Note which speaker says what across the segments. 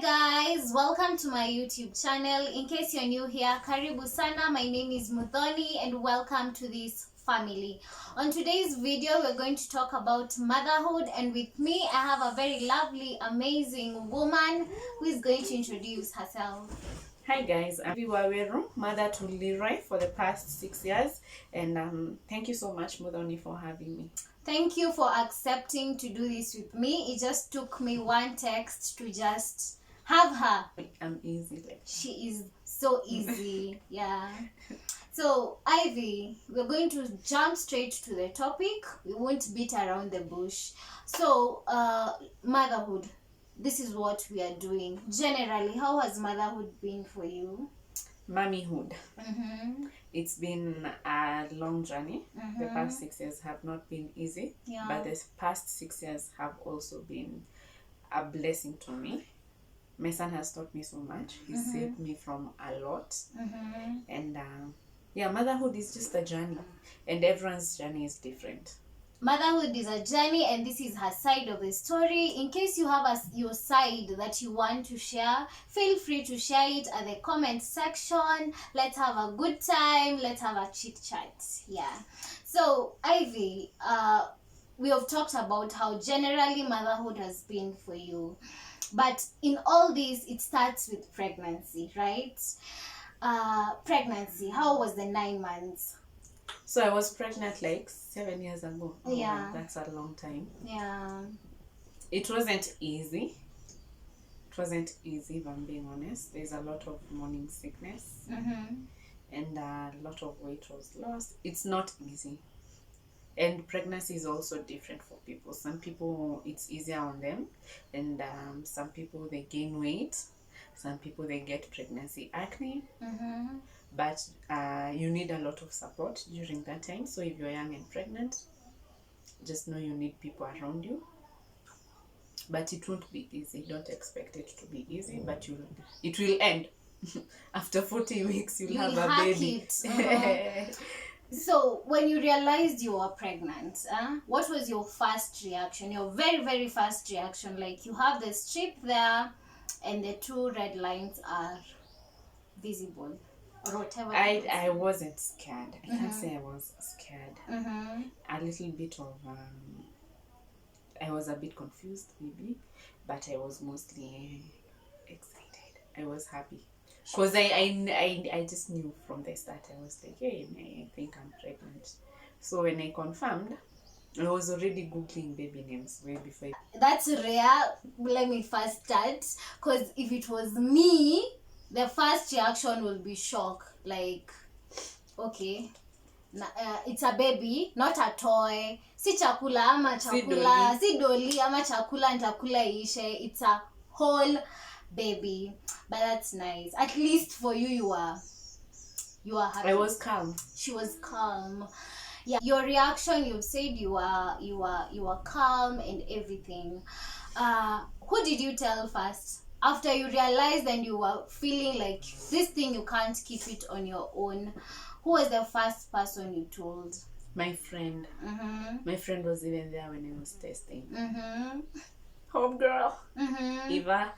Speaker 1: Hi guys, welcome to my YouTube channel. In case you're new here, karibu sana. My name is Muthoni and welcome to this family. On today's video, we're going to talk about motherhood, and with me, I have a very lovely, amazing woman who is going to introduce herself.
Speaker 2: Hi guys, I'm Waweru, mother to Leroy for the past 6 years, and thank you so much, Muthoni, for having me.
Speaker 1: Thank you for accepting to do this with me. It just took me one text to just have her.
Speaker 2: I'm easy.
Speaker 1: She is so easy. Yeah. So, Ivy, we're going to jump straight to the topic. We won't beat around the bush. So, motherhood. This is what we are doing. Generally, how has motherhood been for you?
Speaker 2: Mommyhood.
Speaker 1: Mm-hmm.
Speaker 2: It's been a long journey.
Speaker 1: Mm-hmm.
Speaker 2: The past 6 years have not been easy,
Speaker 1: Yeah.
Speaker 2: but the past 6 years have also been a blessing to me. My son has taught me so much. He saved me from a lot. And yeah, motherhood is just a journey, and everyone's journey is different.
Speaker 1: Motherhood is a journey, and this is her side of the story. In case you have your side that you want to share, feel free to share it at the comment section. Let's have a good time. Let's have a chit chat. Yeah. So, Ivy, we have talked about how generally motherhood has been for you. But in all this, it starts with pregnancy, right? Pregnancy, how was the 9 months?
Speaker 2: So I was pregnant like 7 years ago.
Speaker 1: Yeah.
Speaker 2: That's a long time.
Speaker 1: Yeah.
Speaker 2: It wasn't easy. It wasn't easy, if I'm being honest. There's a lot of morning sickness. And a lot of weight was lost. It's not easy. And pregnancy is also different for people. Some people, it's easier on them. And some people, they gain weight. Some people, they get pregnancy acne. But you need a lot of support during that time. So if you're young and pregnant, just know you need people around you. But it won't be easy. Don't expect it to be easy, but it will end. After 40 weeks, you'll have a baby.
Speaker 1: So when you realized you were pregnant, what was your first reaction? Your very, very first reaction? Like, you have the strip there and the 2 red lines are visible. Or whatever.
Speaker 2: I wasn't scared. I can't say I was scared. A little bit of I was a bit confused maybe, but I was mostly excited. I was happy because I just knew from the start. I was like, hey, I think I'm pregnant. So when I confirmed, I was already googling baby names way before.
Speaker 1: That's rare. Let me first start, because if it was me, the first reaction will be shock. Like, okay, it's a baby, not a toy. Si chakula ama chakula, si doli ama chakula nitakula ishe. It's a whole baby. But that's nice. At least for you, you are happy.
Speaker 2: I was calm.
Speaker 1: She was calm. Yeah, your reaction, you've said you are calm and everything. Who did you tell first? After you realized and you were feeling like this thing, you can't keep it on your own, who was the first person you told?
Speaker 2: My friend. My friend was even there when I was testing. Home girl. Eva.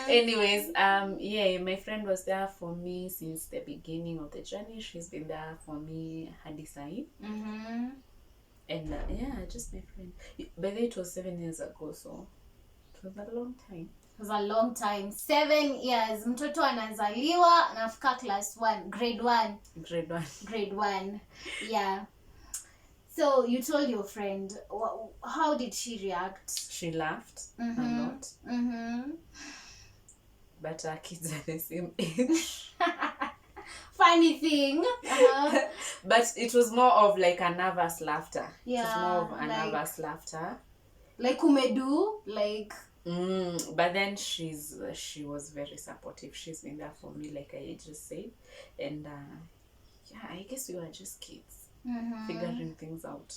Speaker 2: Anyways, yeah, my friend was there for me since the beginning of the journey. She's been there for me hadi sahi. And yeah, just my friend. By the way, it was 7 years ago, so it was a long time.
Speaker 1: It was a long time. 7 years. Mtoto anazaliwa, anafika class 1, grade 1. Grade 1. Yeah. So you told your friend. How did she react?
Speaker 2: She laughed a lot. But our kids are the same age.
Speaker 1: Funny thing.
Speaker 2: But it was more of like a nervous laughter.
Speaker 1: Yeah,
Speaker 2: it was more of a nervous laughter.
Speaker 1: Like umedu, like.
Speaker 2: But then she was very supportive. She's been there for me, like I just said, and yeah, I guess we were just kids figuring things out.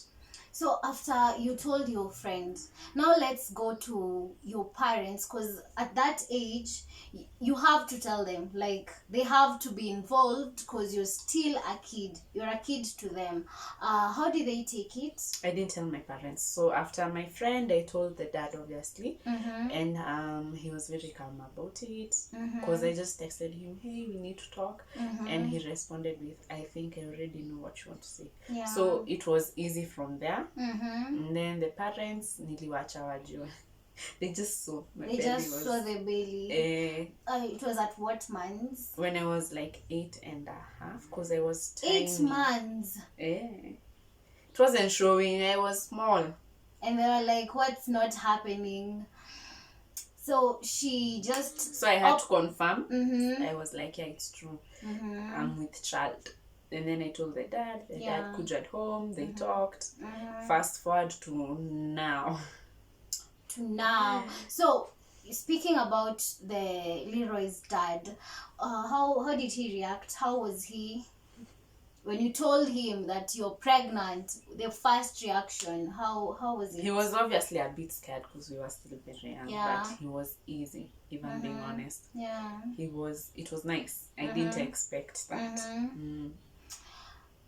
Speaker 1: So after you told your friend, now let's go to your parents, because at that age you have to tell them, like they have to be involved because you're still a kid. You're a kid to them. How did they take it?
Speaker 2: I didn't tell my parents. So after my friend, I told the dad, obviously, and he was very calm about it, because I just texted him, hey, we need to talk, and he responded with, I think I already know what you want to say.
Speaker 1: Yeah.
Speaker 2: So it was easy from there. And then the parents, niliwacha wajue. They just saw my
Speaker 1: They
Speaker 2: baby
Speaker 1: just saw the belly. It was at what months?
Speaker 2: When I was like 8.5, because I was tiny.
Speaker 1: 8 months.
Speaker 2: It wasn't showing. I was small.
Speaker 1: And they were like, what's not happening? So she just...
Speaker 2: So I had to confirm. I was like, yeah, it's true. I'm with child. And then I told the dad. The dad could at home. They talked. Fast forward to now.
Speaker 1: So speaking about the Leroy's dad, how did he react? How was he when you told him that you're pregnant? The first reaction, how was it?
Speaker 2: He was obviously a bit scared because we were still very young, but he was easy, if I'm being honest. It was nice. I didn't expect that.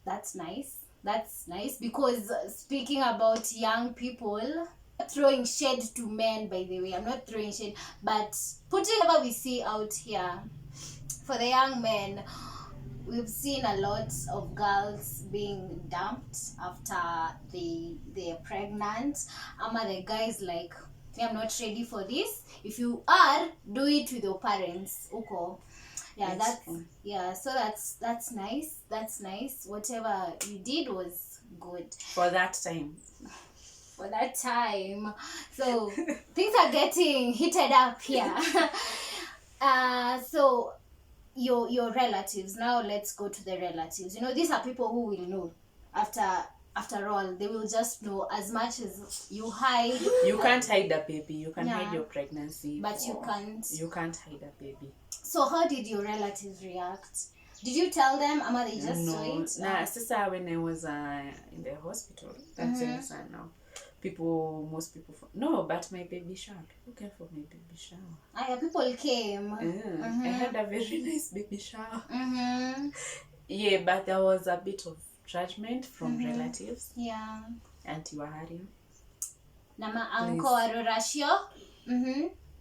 Speaker 1: That's nice, because speaking about young people, throwing shade to men, by the way, I'm not throwing shade, but putting whatever we see out here for the young men. We've seen a lot of girls being dumped after they're pregnant. The guys like, I'm not ready for this. If you are, do it with your parents. Uko. So that's nice. That's nice. Whatever you did was good.
Speaker 2: For that time.
Speaker 1: So things are getting heated up here. So your relatives, now let's go to the relatives. These are people who will know after all. They will just know. As much as you hide,
Speaker 2: you can't hide a baby. You can hide your pregnancy,
Speaker 1: but you can't
Speaker 2: hide a baby.
Speaker 1: So how did your relatives react? Did you tell them, Ama, they just saw it?
Speaker 2: Sister, when I was in the hospital, that's now. Most people no, but my baby shower. Who came for my baby shower?
Speaker 1: People came.
Speaker 2: I had a very nice baby shower. Yeah, but there was a bit of judgment from relatives.
Speaker 1: Yeah.
Speaker 2: Auntie Waharia.
Speaker 1: Nama Uncle Arorashio.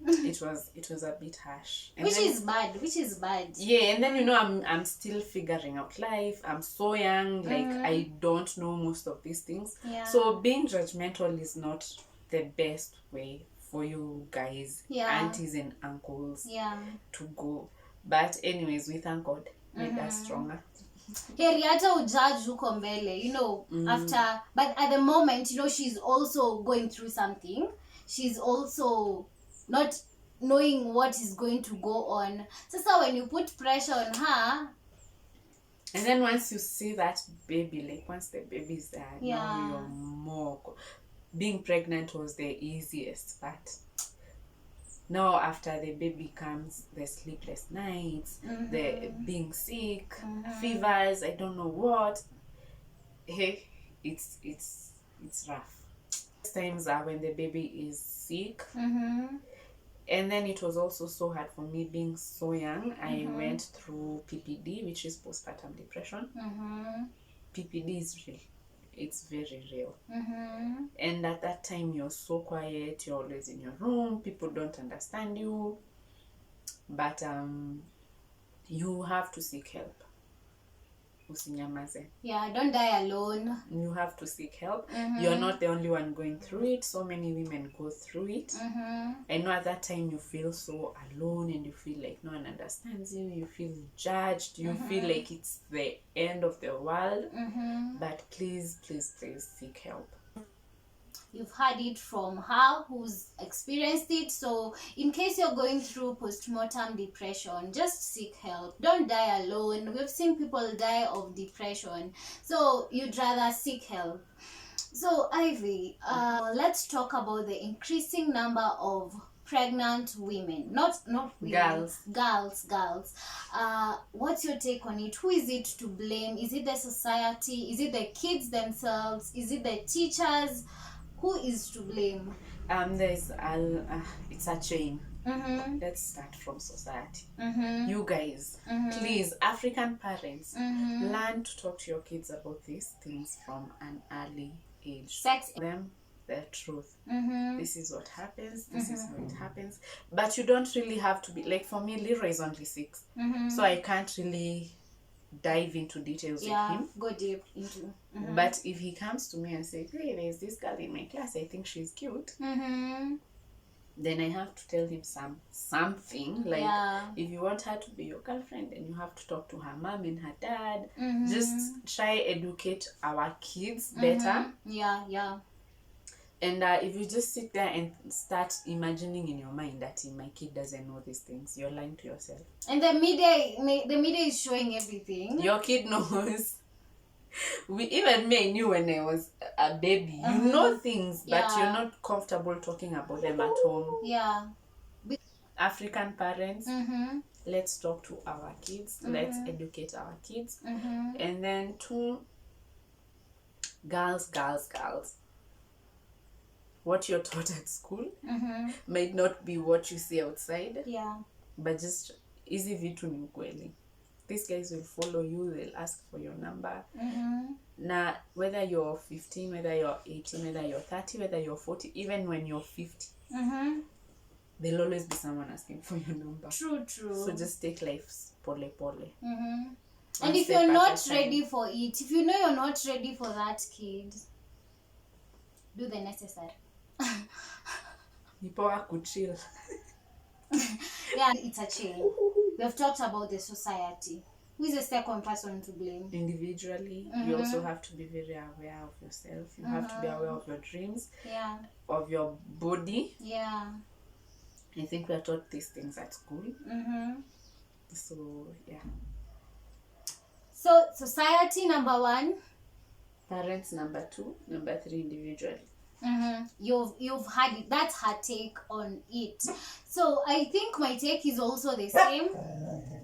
Speaker 2: It was a bit harsh.
Speaker 1: Which is bad.
Speaker 2: Yeah, and then I'm still figuring out life. I'm so young, like I don't know most of these things.
Speaker 1: Yeah.
Speaker 2: So being judgmental is not the best way for you guys, aunties and uncles, to go. But anyways, we thank God made us stronger.
Speaker 1: Heriata ujudge huko mbele, after, but at the moment, she's also going through something. She's also not knowing what is going to go on. So when you put pressure on her,
Speaker 2: and then once you see that baby, like once the baby's there, now you're more. Being pregnant was the easiest part. Now after the baby comes, the sleepless nights, the being sick, fevers, I don't know what. Hey, it's rough. Times are when the baby is sick. And then it was also so hard for me being so young. I went through PPD, which is postpartum depression. PPD is real. It's very real. And at that time, you're so quiet. You're always in your room. People don't understand you. But you have to seek help. Usinyamaze.
Speaker 1: Yeah, don't die alone.
Speaker 2: You have to seek help. You're not the only one going through it. So many women go through it. I know at that time you feel so alone and you feel like no one understands you. You feel judged. You feel like it's the end of the world. But please seek help.
Speaker 1: You've heard it from her who's experienced it. So in case you're going through postmortem depression, just seek help. Don't die alone. We've seen people die of depression. So you'd rather seek help. So Ivy, let's talk about the increasing number of pregnant women, not women, girls. What's your take on it? Who is it to blame? Is it the society? Is it the kids themselves? Is it the teachers? Who is to blame?
Speaker 2: There's it's a chain. Let's start from society. You guys, please, African parents, learn to talk to your kids about these things from an early age.
Speaker 1: Sex
Speaker 2: them the truth. This is what happens. This is how it happens. But you don't really have to be like, for me, Leroy is only 6, so I can't really dive into details with him.
Speaker 1: Go deep into.
Speaker 2: But if he comes to me and says, hey, there's this girl in my class, I think she's cute, then I have to tell him something like, if you want her to be your girlfriend, then you have to talk to her mom and her dad. Just try educate our kids better. And if you just sit there and start imagining in your mind that my kid doesn't know these things, you're lying to yourself.
Speaker 1: And the media is showing everything.
Speaker 2: Your kid knows. Even me knew when I was a baby. You know things, but you're not comfortable talking about them at home. African parents, let's talk to our kids. Let's educate our kids. And then 2, girls. What you're taught at school might not be what you see outside. But just easy vitu ni ukweli. These guys will follow you, they'll ask for your number. Now, whether you're 15, whether you're 18, whether you're 30, whether you're 40, even when you're 50, there'll always be someone asking for your number.
Speaker 1: True.
Speaker 2: So just take life pole.
Speaker 1: And if you're not ready for it, if you know you're not ready for that kid, do the necessary.
Speaker 2: Nipoa kuchill.
Speaker 1: It's a chain. We have talked about the society. Who is the second person to blame?
Speaker 2: Individually, you also have to be very aware of yourself. You have to be aware of your dreams, of your body. I think we are taught these things at school. So,
Speaker 1: So, society number 1.
Speaker 2: Parents number 2. Number 3, individually.
Speaker 1: You've had it. That's her take on it. So I think my take is also the same.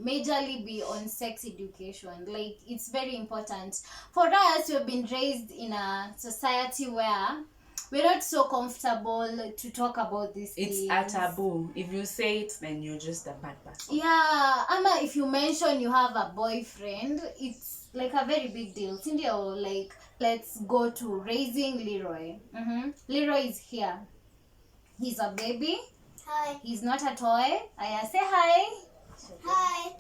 Speaker 1: Majorly be on sex education. Like, it's very important for us. We've been raised in a society where we're not so comfortable to talk about these things.
Speaker 2: It's a taboo. If you say it, then you're just a bad person.
Speaker 1: Ama if you mention you have a boyfriend, it's like a very big deal. Cindy, like, let's go to raising Leroy. Leroy is here. He's a baby.
Speaker 3: Hi.
Speaker 1: He's not a toy. Aya, say hi.
Speaker 3: Hi.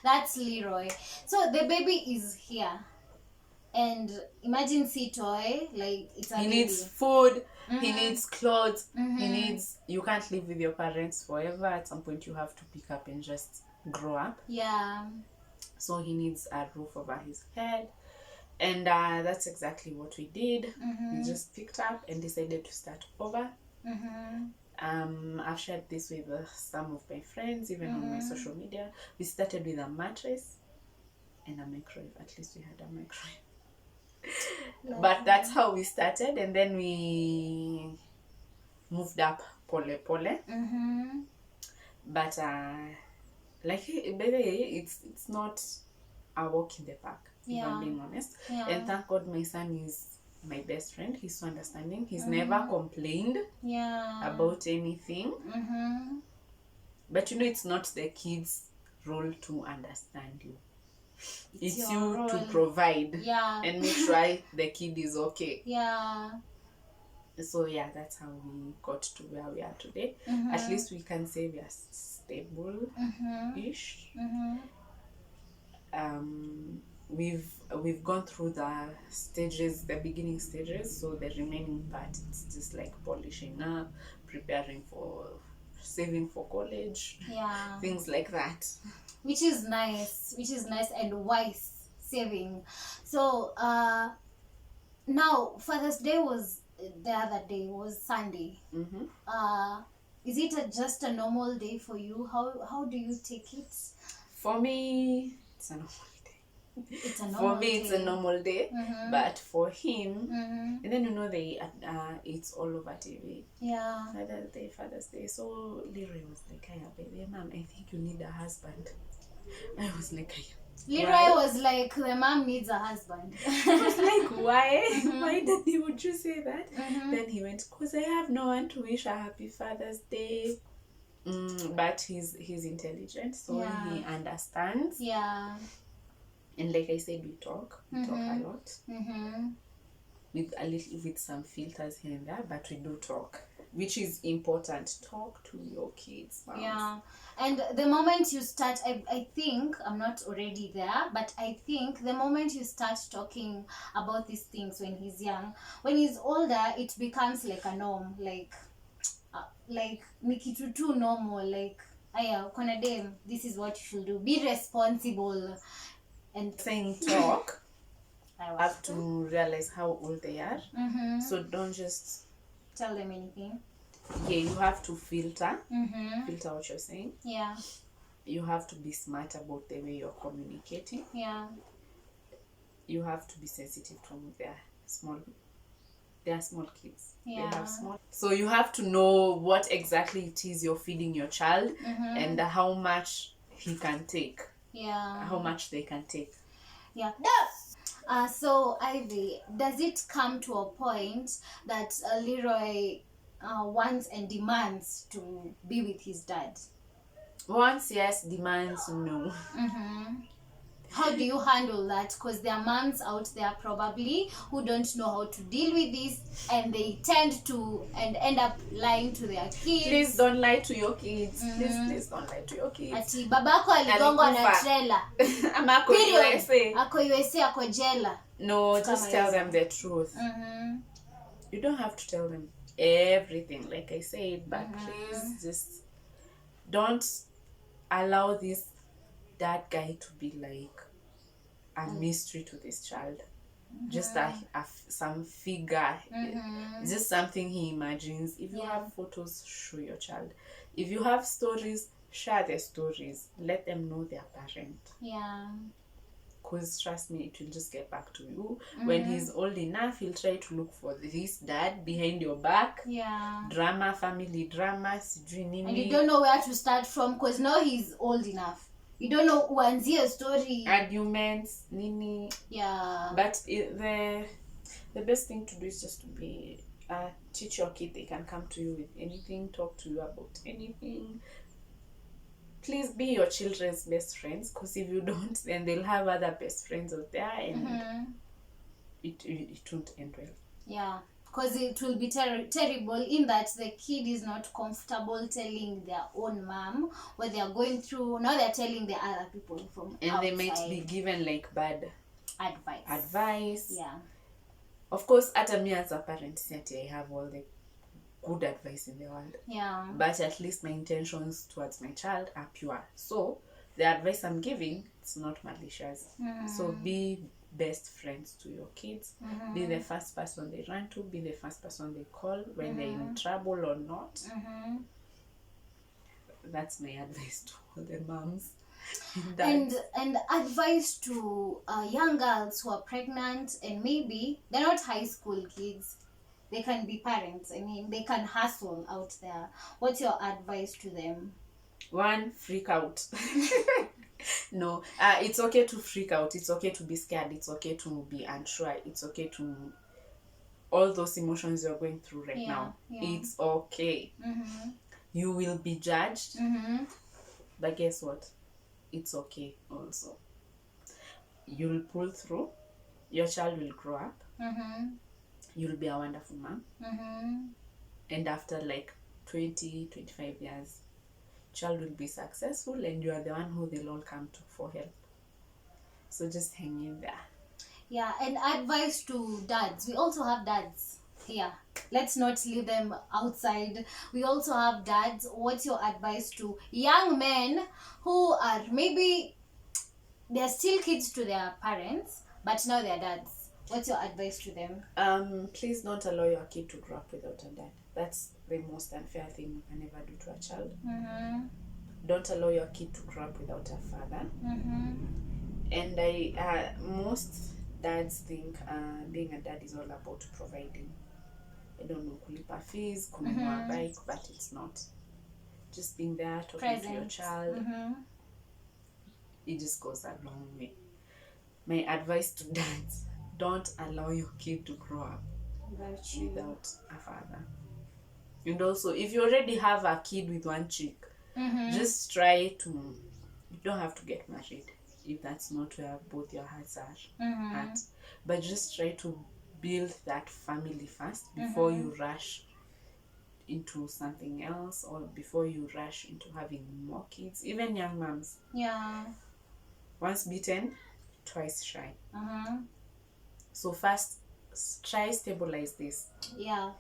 Speaker 1: That's Leroy. So the baby is here. And imagine toy, like, it's a
Speaker 2: he
Speaker 1: baby.
Speaker 2: Needs food, he needs clothes, you can't live with your parents forever. At some point you have to pick up and just grow up. So he needs a roof over his head. And that's exactly what we did. We just picked up and decided to start over. I've shared this with some of my friends, even on my social media. We started with a mattress and a microwave. At least we had a microwave. But that's how we started, and then we moved up pole. But like, by the way, it's not a walk in the park, if I'm being honest. And thank God my son is my best friend. He's so understanding. He's never complained about anything. But it's not the kids' role to understand you. It's you
Speaker 1: role
Speaker 2: to provide and make sure the kid is okay. So that's how we got to where we are today. At least we can say we are stable-ish. We've gone through the stages, the beginning stages, so the remaining part, it's just like polishing up, preparing for saving for college, things like that.
Speaker 1: Which is nice and wise saving. So now Father's Day was the other day, was Sunday. Is it just a normal day for you? How do you take it?
Speaker 2: For me, it's a normal day.
Speaker 1: It's a
Speaker 2: For
Speaker 1: normal
Speaker 2: me, it's a
Speaker 1: day.
Speaker 2: normal day, but for him,
Speaker 1: Mm-hmm.
Speaker 2: and then you know it's all over TV.
Speaker 1: Yeah.
Speaker 2: Father's Day. So Leroy was like, "Hey, baby, mom, I think you need a husband." I was like,
Speaker 1: Leroy was like, the mom needs a husband.
Speaker 2: I was like, why? Why Daddy would you say that? Then he went, because I have no one to wish a happy Father's Day. But he's intelligent, so he understands.
Speaker 1: Yeah.
Speaker 2: And like I said, we talk a lot. With some filters here and there, but we do talk, which is important. Talk to your kids, moms.
Speaker 1: Yeah. And the moment you start, I think, I'm not already there, but I think the moment you start talking about these things when he's young, when he's older, it becomes like a norm, like ni kitu tu normal, like, aya, kona dem, this is what you should do, be responsible. And
Speaker 2: saying talk, I have to realize how old they are. So don't just
Speaker 1: tell them anything.
Speaker 2: Yeah, you have to filter what you're saying.
Speaker 1: Yeah.
Speaker 2: You have to be smart about the way you're communicating.
Speaker 1: Yeah.
Speaker 2: You have to be sensitive to their small kids.
Speaker 1: Yeah.
Speaker 2: They have small. So you have to know what exactly it is you're feeding your child and how much he can take.
Speaker 1: Yeah.
Speaker 2: How much they can take.
Speaker 1: Yeah. So Ivy, does it come to a point that Leroy wants and demands to be with his dad?
Speaker 2: Wants, yes. Demands, no.
Speaker 1: How do you handle that? Because there are moms out there probably who don't know how to deal with this, and they tend to and end up lying to their kids.
Speaker 2: Please don't lie to your kids. Please don't lie to your kids.
Speaker 1: Ati babako aligongwa na trailer.
Speaker 2: Ama ako USA.
Speaker 1: Ako USA, ako jela.
Speaker 2: No, just tell them the truth. You don't have to tell them everything, like I said, but please just don't allow this dad guy to be like a mystery to this child. Just some figure, just something he imagines. If you have photos, show your child. If you have stories, share the stories. Let them know their parent.
Speaker 1: Yeah.
Speaker 2: Because trust me, it will just get back to you. When he's old enough, he'll try to look for this dad behind your back.
Speaker 1: Yeah.
Speaker 2: Drama, family drama, sijui nini.
Speaker 1: And you don't know where to start from because now he's old enough. You don't know uanzie story.
Speaker 2: Arguments, nini.
Speaker 1: Yeah.
Speaker 2: But the best thing to do is just to be teach your kid they can come to you with anything, talk to you about anything. Please be your children's best friends, because if you don't, then they'll have other best friends out there, and it won't end well.
Speaker 1: Yeah. Because it will be terrible in that the kid is not comfortable telling their own mom what they are going through. Now they're telling the other people from
Speaker 2: and
Speaker 1: outside.
Speaker 2: They might be given like bad advice.
Speaker 1: Yeah.
Speaker 2: Of course, at me as a parent, I have all the good advice in the world.
Speaker 1: Yeah.
Speaker 2: But at least my intentions towards my child are pure. So the advice I'm giving, it's not malicious. So be best friends to your kids. Be the first person they run to. Be the first person they call when they're in trouble or not. That's my advice to all the moms.
Speaker 1: And advice to young girls who are pregnant and maybe they're not high school kids. They can be parents. I mean, they can hustle out there. What's your advice to them? 1,
Speaker 2: freak out. No, it's okay to freak out. It's okay to be scared. It's okay to be unsure. It's okay to all those emotions you're going through right now. It's okay. You will be judged, but guess what? It's okay also. You'll pull through. Your child will grow up. You'll be a wonderful mom. And after like 20-25 years, child will be successful, and you are the one who they'll all come to for help. So just hang in there. Yeah. And advice to dads. We also have dads here. Let's not leave them outside. We also have dads. What's your advice to young men who are maybe they're still kids to their parents, but now they're dads? What's your advice to them? Please don't allow your kid to grow up without a dad. That's the most unfair thing you can ever do to a child. Don't allow your kid to grow up without a father. And most dads think being a dad is all about providing. I don't know, kulipa fees, kununua bike, but it's not. Just being there, talking to your child, it just goes a long way. My advice to dads, don't allow your kid to grow up without a father. And also, if you already have a kid with one chick, just try to, you don't have to get married if that's not where both your hearts are at. But just try to build that family first before you rush into something else, or before you rush into having more kids. Even young moms.
Speaker 1: Yeah.
Speaker 2: Once bitten, twice shy. So first, try stabilize this.
Speaker 1: Yeah.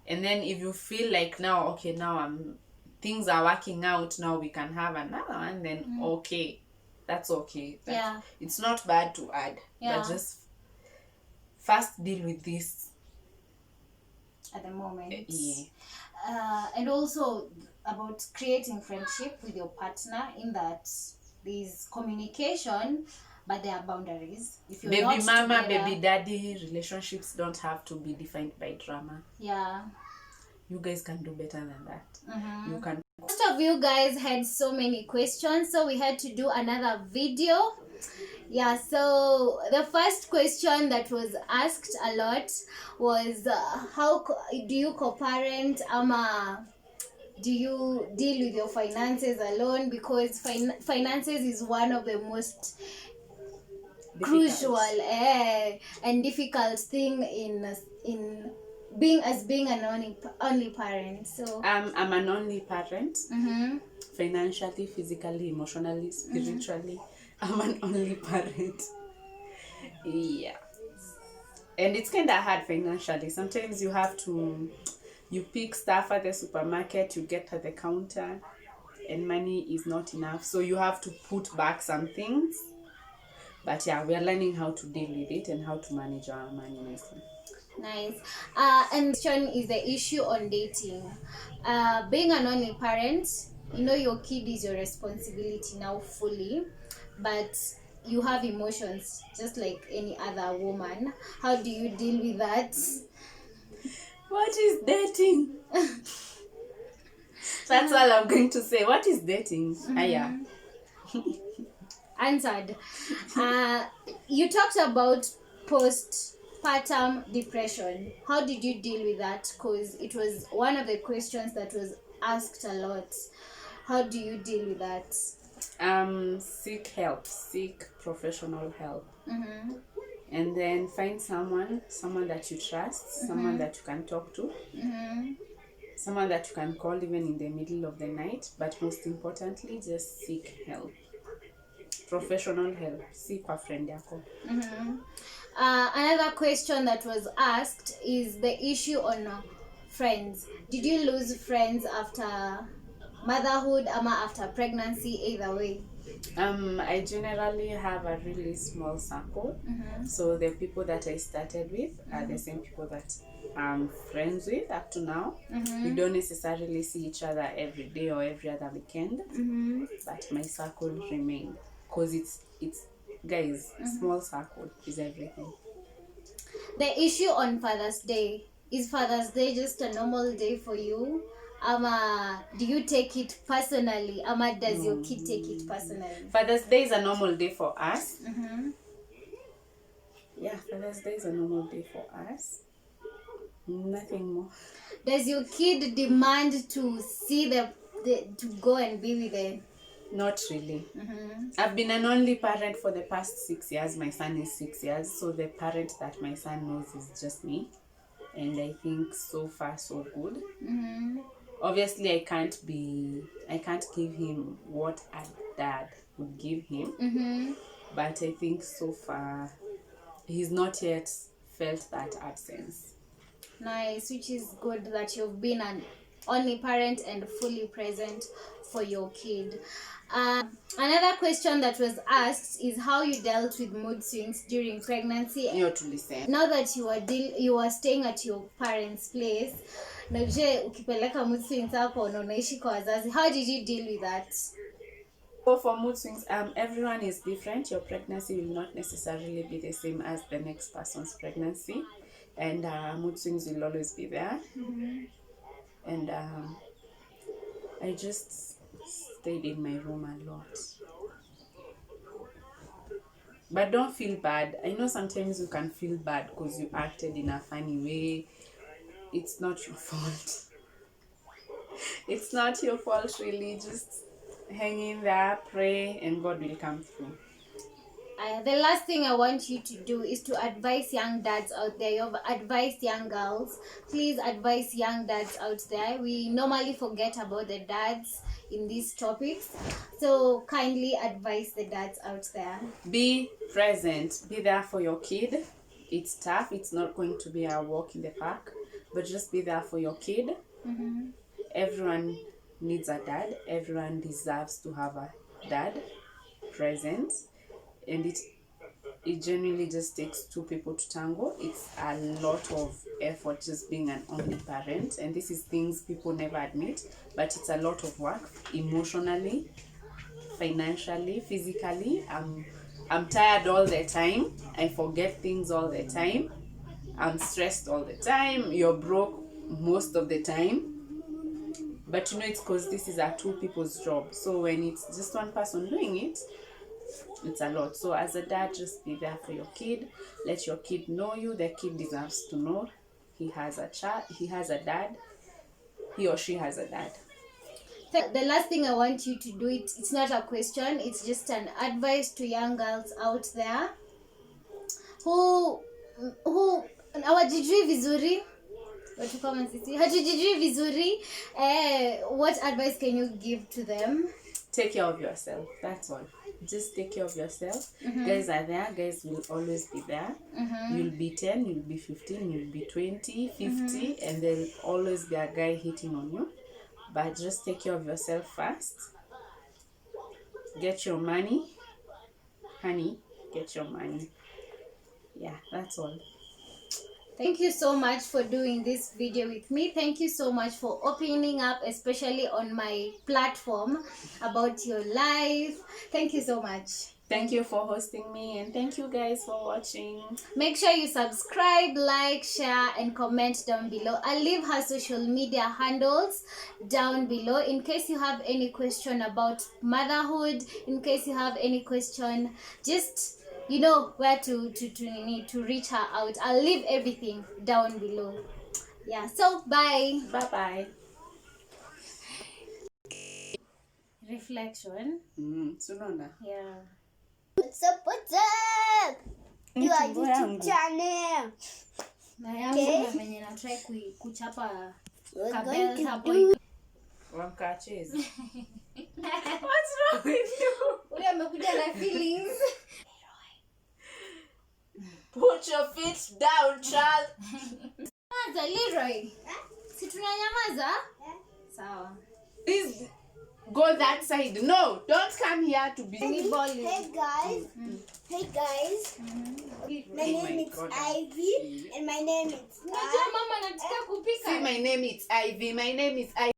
Speaker 2: And then if you feel like now, okay, now things are working out, now we can have another one, then okay, that's okay. It's not bad to add, but just first deal with this
Speaker 1: at the moment.
Speaker 2: Yeah.
Speaker 1: And also about creating friendship with your partner, in that there's communication, but there are boundaries. If you're
Speaker 2: baby
Speaker 1: not
Speaker 2: mama,
Speaker 1: together,
Speaker 2: baby daddy relationships don't have to be defined by drama.
Speaker 1: Yeah.
Speaker 2: You guys can do better than that. You can.
Speaker 1: Most of you guys had so many questions, so we had to do another video. Yeah, so the first question that was asked a lot was how do you co-parent, do you deal with your finances alone? Because finances is one of the most crucial and difficult thing in being an only parent. So
Speaker 2: I'm an only parent. Financially, physically, emotionally, spiritually, I'm an only parent. Yeah. And it's kind of hard financially. Sometimes you have to, you pick stuff at the supermarket, you get at the counter, and money is not enough. So you have to put back some things. But yeah, we are learning how to deal with it and how to manage our money nicely.
Speaker 1: Nice. And question is the issue on dating. Being an only parent, you know your kid is your responsibility now fully, but you have emotions just like any other woman. How do you deal with that?
Speaker 2: What is dating? That's all I'm going to say. What is dating? Yeah.
Speaker 1: Answered. You talked about postpartum depression. How did you deal with that? Because it was one of the questions that was asked a lot. How do you deal with that?
Speaker 2: Seek help. Seek professional help. And then find someone that you trust, someone that you can talk to, someone that you can call even in the middle of the night. But most importantly, just seek help. Professional help. Seek a friend yako.
Speaker 1: Another question that was asked is the issue on friends. Did you lose friends after motherhood or after pregnancy? Either way.
Speaker 2: I generally have a really small circle. So the people that I started with are the same people that I'm friends with up to now. We don't necessarily see each other every day or every other weekend, but my circle remains, because it's guys, small circle is everything.
Speaker 1: The issue on Father's Day, is Father's Day just a normal day for you? Do you take it personally? Does your kid take it personally?
Speaker 2: Father's Day is a normal day for us. Yeah, Father's Day is a normal day for us. Nothing more.
Speaker 1: Does your kid demand to see to go and be with them?
Speaker 2: Not really. I've been an only parent for the past 6 years. My son is 6 years, so the parent that my son knows is just me. And I think so far so good. Obviously, I can't give him what a dad would give him. But I think so far he's not yet felt that absence.
Speaker 1: Nice, which is good that you've been an only parent and fully present for your kid. Another question that was asked is how you dealt with mood swings during pregnancy.
Speaker 2: You're to listen.
Speaker 1: Now that you are staying at your parents' place, na je ukipeleka mood swings hapo na unaishi kwa wazazi, how did you deal with that?
Speaker 2: So for mood swings, everyone is different. Your pregnancy will not necessarily be the same as the next person's pregnancy, and mood swings will always be there. And I just stayed in my room a lot. But don't feel bad. I know sometimes you can feel bad because you acted in a funny way. It's not your fault. It's not your fault, really. Just hang in there, pray, and God will come through.
Speaker 1: The last thing I want you to do is to advise young dads out there. You've advised young girls. Please advise young dads out there. We normally forget about the dads in these topics. So kindly advise the dads out there.
Speaker 2: Be present. Be there for your kid. It's tough. It's not going to be a walk in the park. But just be there for your kid. Everyone needs a dad. Everyone deserves to have a dad present. And it genuinely just takes two people to tango. It's a lot of effort just being an only parent, and this is things people never admit, but it's a lot of work emotionally, financially, physically. I'm tired all the time. I forget things all the time. I'm stressed all the time. You're broke most of the time. But it's because this is a two people's job. So when it's just one person doing it, it's a lot. So as a dad, just be there for your kid. Let your kid know you. The kid deserves to know he has a child. He has a dad. He or she has a dad.
Speaker 1: The last thing I want you to do, it's not a question, it's just an advice to young girls out there who hawajijui vizuri. Hatujijui vizuri. What advice can you give to them?
Speaker 2: Take care of yourself. That's all. Just take care of yourself. Guys are there. Guys will always be there. You'll be 10, you'll be 15, you'll be 20, 50, and there'll always be a guy hitting on you. But just take care of yourself first. Get your money. Honey, get your money. Yeah, that's all.
Speaker 1: Thank you so much for doing this video with me. Thank you so much for opening up, especially on my platform, about your life. Thank you so much.
Speaker 2: Thank you for hosting me, and thank you guys for watching.
Speaker 1: Make sure you subscribe, like, share, and comment down below. I'll leave her social media handles down below in case you have any question about motherhood. In case you have any question, just you know where to reach her out. I'll leave everything down below. Yeah, so bye.
Speaker 2: Bye-bye.
Speaker 1: Reflection.
Speaker 2: Sunona.
Speaker 1: Yeah.
Speaker 3: What's up? What's up? You are YouTube channel.
Speaker 1: Na yangu na venye na try kuchapa
Speaker 3: We're
Speaker 1: kabel
Speaker 3: going to
Speaker 1: hapo.
Speaker 3: do
Speaker 2: What's wrong with you?
Speaker 1: Huyu amekuja na feelings.
Speaker 2: Put your feet down, child.
Speaker 1: Nyamaza, Leroy. Si tunanyamaza? Sawa.
Speaker 2: Please go that side. No, don't come here to be.
Speaker 3: Hey guys. Hey guys. My name is Ivy and my name is
Speaker 1: Unajua mama anataka kupika.
Speaker 2: See, my name is Ivy. My name is Ivy.